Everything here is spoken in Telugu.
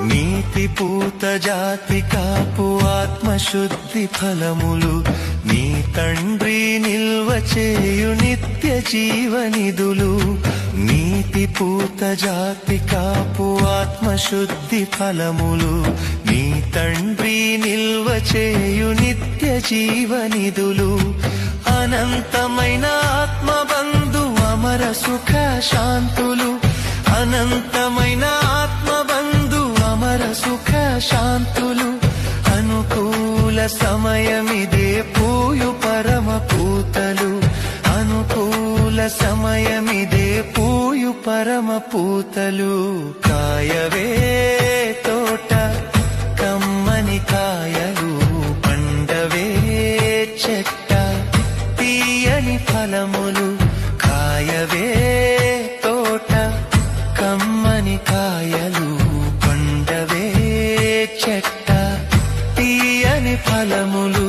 నీతి పూత జాతి కాపు ఆత్మశుద్ధి ఫలములు నీ తండ్రి నిల్వ చేయు నిత్య జీవనిధులు. నీతి పూత జాతి కాపు ఆత్మశుద్ధి ఫలములు నీ తండ్రి నిల్వ చేయు నిత్య జీవనిధులు. అనంతమైన ఆత్మబంధు అమర సుఖ శాంతులు, అనంతమైన ఆత్మబంధు అమర సుఖ శాంతులు. అనుకూల సమయమిదే పూయు పరమ పూతలు, అనుకూల సమయమిదే పూయు పరమ పూతలు. కాయవే తోట కమ్మని కాయలు, పండవే చెట్ట తీయని ఫలములు. కాయవే తోట కమ్మని కాయలు, పండవే చెట్ట తీయని ఫలములు.